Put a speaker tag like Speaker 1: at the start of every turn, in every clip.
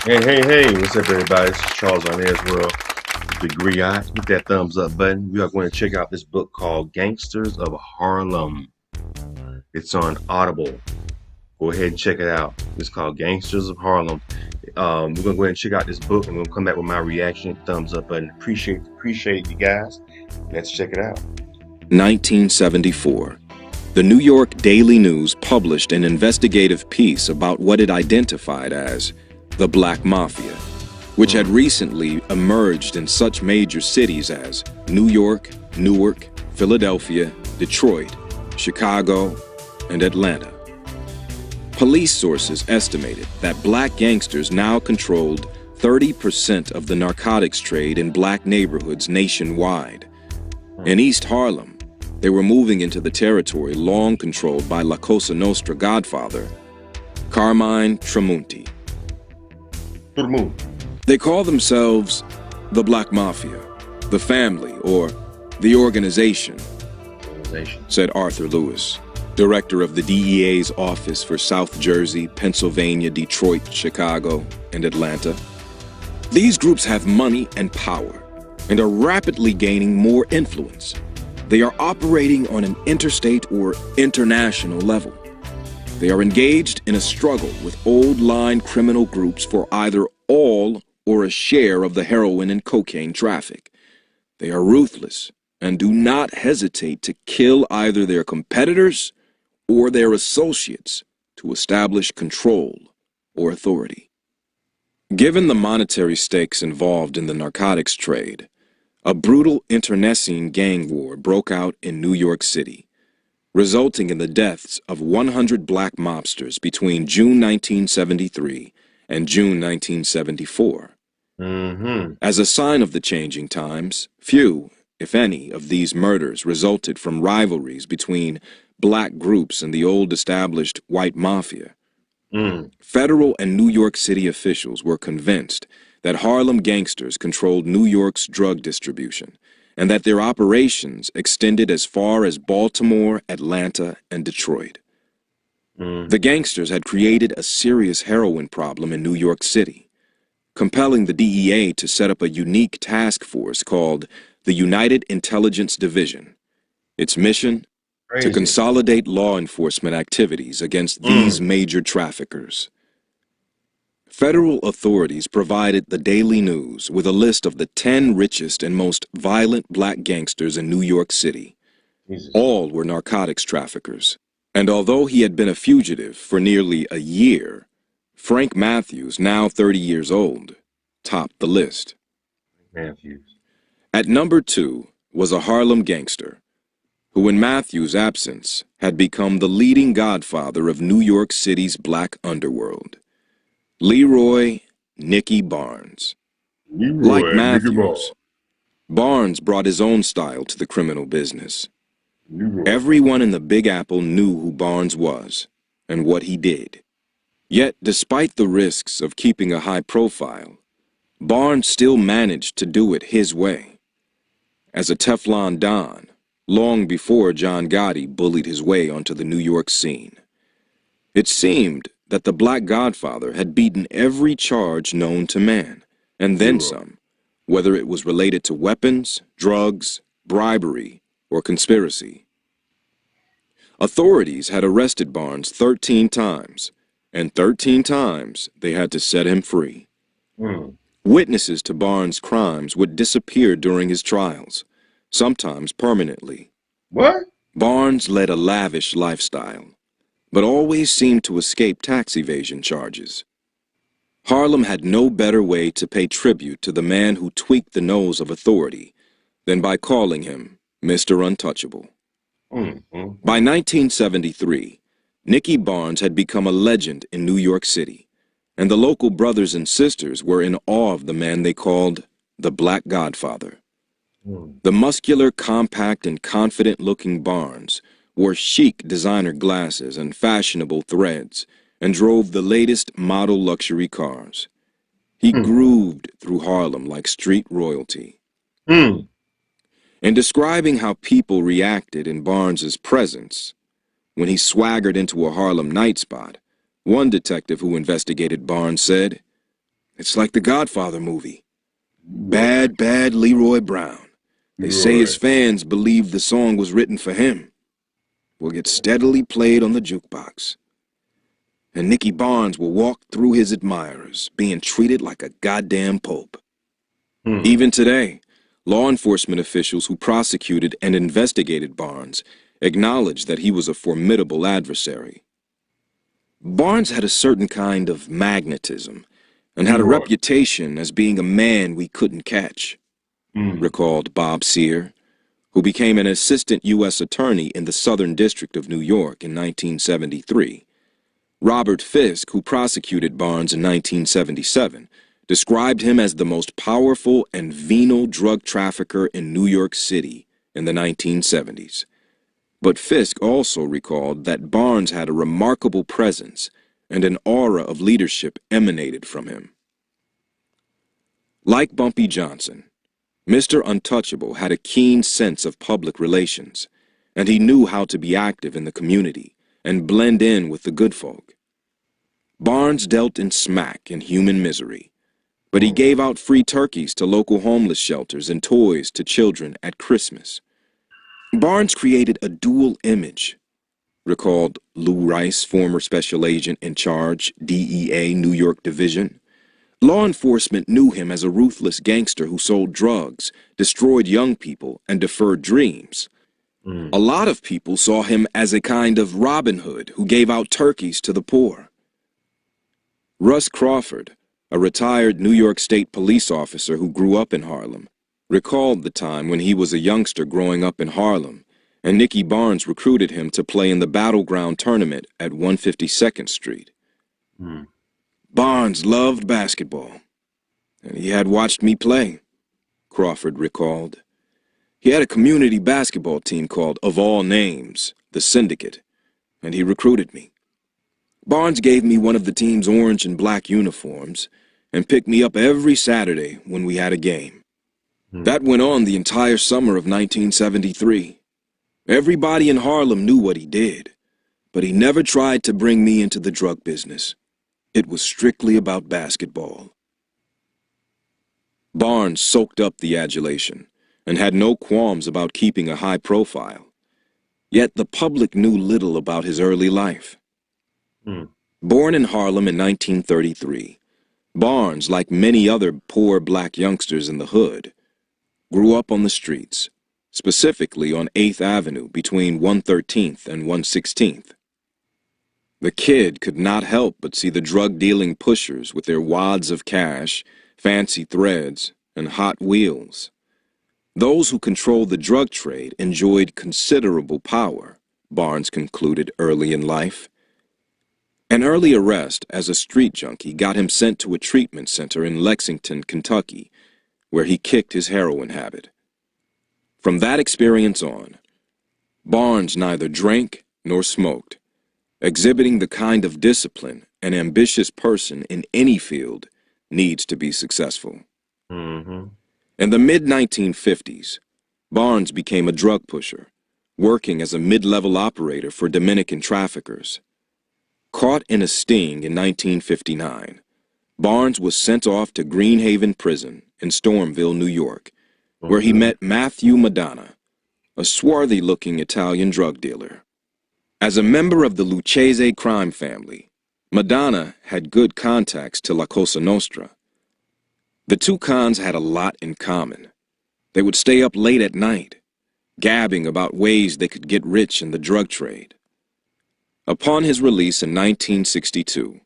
Speaker 1: Hey, what's up, everybody? This is Charles on here as well. Degree I. Hit that thumbs up button. We are going to check out this book called Gangsters of Harlem. It's on Audible. Go ahead and check it out. It's called Gangsters of Harlem. We're going to go ahead and check out this book. I'm going to come back with my reaction. Thumbs up button. Appreciate you guys. Let's check it out.
Speaker 2: 1974. The New York Daily News published an investigative piece about what it identified as the Black Mafia, which had recently emerged in such major cities as New York, Newark, Philadelphia, Detroit, Chicago, and Atlanta. Police sources estimated that black gangsters now controlled 30% of the narcotics trade in black neighborhoods nationwide. In East Harlem, they were moving into the territory long controlled by La Cosa Nostra godfather, Carmine Tramunti. They call themselves the Black Mafia, the family, or the organization, said Arthur Lewis, director of the DEA's Office for South Jersey, Pennsylvania, Detroit, Chicago, and Atlanta. These groups have money and power and are rapidly gaining more influence. They are operating on an interstate or international level. They are engaged in a struggle with old-line criminal groups for either all or a share of the heroin and cocaine traffic. They are ruthless and do not hesitate to kill either their competitors or their associates to establish control or authority. Given the monetary stakes involved in the narcotics trade, a brutal internecine gang war broke out in New York City, resulting in the deaths of 100 black mobsters between June 1973 and June 1974. As a sign of the changing times, few, if any, of these murders resulted from rivalries between black groups and the old established white mafia. Federal and New York City officials were convinced that Harlem gangsters controlled New York's drug distribution, and that their operations extended as far as Baltimore, Atlanta, and Detroit. The gangsters had created a serious heroin problem in New York City, compelling the DEA to set up a unique task force called the United Intelligence Division. Its mission? To consolidate law enforcement activities against these major traffickers. Federal authorities provided the Daily News with a list of the 10 richest and most violent black gangsters in New York City. All were narcotics traffickers. And although he had been a fugitive for nearly a year, Frank Matthews, now 30 years old, topped the list. At number 2 was a Harlem gangster, who in Matthews' absence had become the leading godfather of New York City's black underworld. LEROY Nicky Barnes. Like Matthews, Barnes brought his own style to the criminal business. Everyone in the Big Apple knew who Barnes was and what he did. Yet, despite the risks of keeping a high profile, Barnes still managed to do it his way. As a Teflon Don, long before John Gotti bullied his way onto the New York scene. It seemed that the Black Godfather had beaten every charge known to man, and then some, whether it was related to weapons, drugs, bribery, or conspiracy. Authorities had arrested Barnes 13 times, and 13 times they had to set him free. Witnesses to Barnes' crimes would disappear during his trials, sometimes permanently. Barnes led a lavish lifestyle, but always seemed to escape tax evasion charges. Harlem had no better way to pay tribute to the man who tweaked the nose of authority than by calling him Mr. Untouchable. By 1973, Nicky Barnes had become a legend in New York City, and the local brothers and sisters were in awe of the man they called the Black Godfather. The muscular, compact, and confident-looking Barnes wore chic designer glasses and fashionable threads, and drove the latest model luxury cars. He grooved through Harlem like street royalty. In describing how people reacted in Barnes's presence, when he swaggered into a Harlem night spot, one detective who investigated Barnes said, It's like the Godfather movie. Bad, bad Leroy Brown. They say his fans believe the song was written for him. Will get steadily played on the jukebox. And Nicky Barnes will walk through his admirers, being treated like a goddamn pope. Even today, law enforcement officials who prosecuted and investigated Barnes acknowledged that he was a formidable adversary. Barnes had a certain kind of magnetism and had a reputation as being a man we couldn't catch, recalled Bob Sear, who became an assistant U.S. attorney in the Southern District of New York in 1973. Robert Fisk, who prosecuted Barnes in 1977, described him as the most powerful and venal drug trafficker in New York City in the 1970s. But Fisk also recalled that Barnes had a remarkable presence and an aura of leadership emanated from him. Like Bumpy Johnson, Mr. Untouchable had a keen sense of public relations, and he knew how to be active in the community and blend in with the good folk. Barnes dealt in smack and human misery, but he gave out free turkeys to local homeless shelters and toys to children at Christmas. Barnes created a dual image, recalled Lou Rice, former special agent in charge, DEA New York Division. Law enforcement knew him as a ruthless gangster who sold drugs, destroyed young people, and deferred dreams. A lot of people saw him as a kind of Robin Hood who gave out turkeys to the poor. Russ Crawford, a retired New York State police officer who grew up in Harlem, recalled the time when he was a youngster growing up in Harlem, and Nicky Barnes recruited him to play in the Battleground tournament at 152nd Street. Barnes loved basketball, and he had watched me play, Crawford recalled. He had a community basketball team called, of all names, the Syndicate, and he recruited me. Barnes gave me one of the team's orange and black uniforms and picked me up every Saturday when we had a game. That went on the entire summer of 1973. Everybody in Harlem knew what he did, but he never tried to bring me into the drug business. It was strictly about basketball. Barnes soaked up the adulation and had no qualms about keeping a high profile. Yet the public knew little about his early life. Born in Harlem in 1933, Barnes, like many other poor black youngsters in the hood, grew up on the streets, specifically on 8th Avenue between 113th and 116th. The kid could not help but see the drug-dealing pushers with their wads of cash, fancy threads, and Hot Wheels. Those who controlled the drug trade enjoyed considerable power, Barnes concluded early in life. An early arrest as a street junkie got him sent to a treatment center in Lexington, Kentucky, where he kicked his heroin habit. From that experience on, Barnes neither drank nor smoked, exhibiting the kind of discipline an ambitious person in any field needs to be successful. In the mid-1950s, Barnes became a drug pusher, working as a mid-level operator for Dominican traffickers. Caught in a sting in 1959, Barnes was sent off to Greenhaven Prison in Stormville, New York, where he met Matthew Madonna, a swarthy-looking Italian drug dealer. As a member of the Lucchese crime family, Madonna had good contacts to La Cosa Nostra. The two cons had a lot in common. They would stay up late at night, gabbing about ways they could get rich in the drug trade. Upon his release in 1962,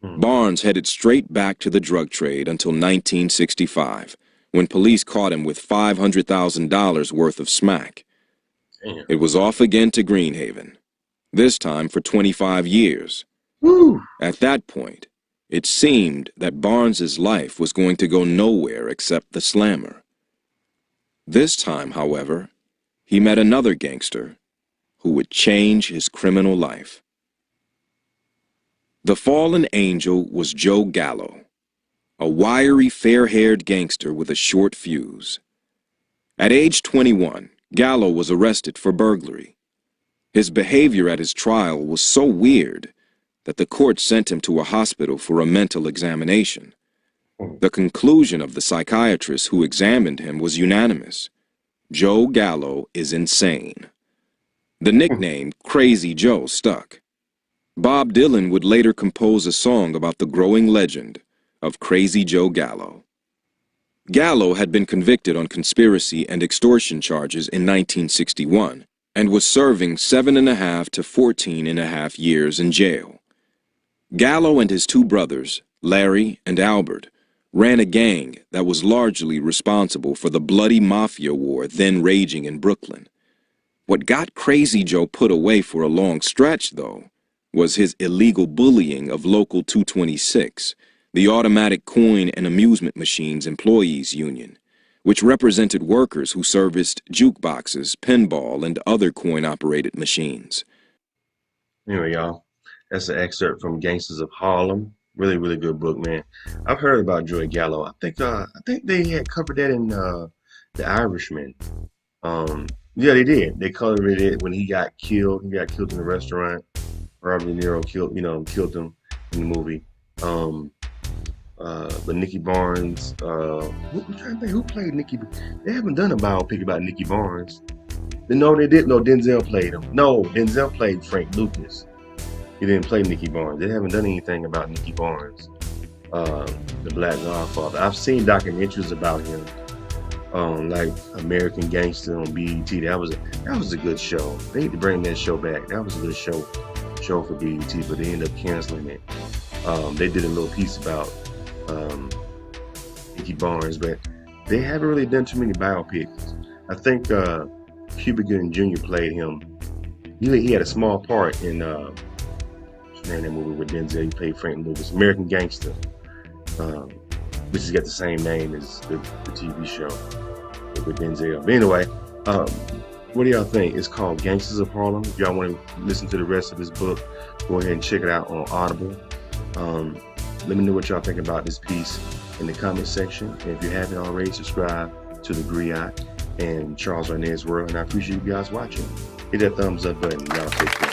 Speaker 2: Barnes headed straight back to the drug trade until 1965, when police caught him with $500,000 worth of smack. It was off again to Greenhaven, this time for 25 years. At that point, it seemed that Barnes's life was going to go nowhere except the slammer. This time, however, he met another gangster who would change his criminal life. The fallen angel was Joe Gallo, a wiry, fair-haired gangster with a short fuse. At age 21, Gallo was arrested for burglary. His behavior at his trial was so weird that the court sent him to a hospital for a mental examination. The conclusion of the psychiatrist who examined him was unanimous. Joe Gallo is insane. The nickname Crazy Joe stuck. Bob Dylan would later compose a song about the growing legend of Crazy Joe Gallo. Gallo had been convicted on conspiracy and extortion charges in 1961 and was serving 7.5 to 14.5 years in jail. Gallo and his two brothers, Larry and Albert, ran a gang that was largely responsible for the bloody mafia war then raging in Brooklyn. What got Crazy Joe put away for a long stretch, though, was his illegal bullying of Local 226, the Automatic Coin and Amusement Machines Employees Union, which represented workers who serviced jukeboxes, pinball, and other coin-operated machines.
Speaker 1: Anyway, y'all, that's an excerpt from Gangsters of Harlem. Really, really good book, man. I've heard about Joey Gallo. I think they had covered that in The Irishman. Yeah, they did. They covered it when he got killed. He got killed in a restaurant. Robert De Niro killed him in the movie. But Nicky Barnes, I'm trying to think who played Nicky. They haven't done a biopic about Nicky Barnes. No, they didn't. No, Denzel played him. No, Denzel played Frank Lucas. He didn't play Nicky Barnes. They haven't done anything about Nicky Barnes, the Black Godfather. I've seen documentaries about him, like American Gangster on BET. That was a good show. They need to bring that show back. That was a good show for BET, but they ended up canceling it. They did a little piece about Nicky Barnes, but they haven't really done too many biopics. I think Cuba Gooding Jr. played him. He had a small part in that movie with Denzel. He played Frank Lucas, American Gangster, which has got the same name as the TV show with Denzel. But anyway, what do y'all think? It's called Gangsters of Harlem. If y'all want to listen to the rest of this book, go ahead and check it out on Audible. Let me know what y'all think about this piece in the comment section. And if you haven't already, subscribe to the Griot and Charles Arnett's World. And I appreciate you guys watching. Hit that thumbs up button. Y'all take care.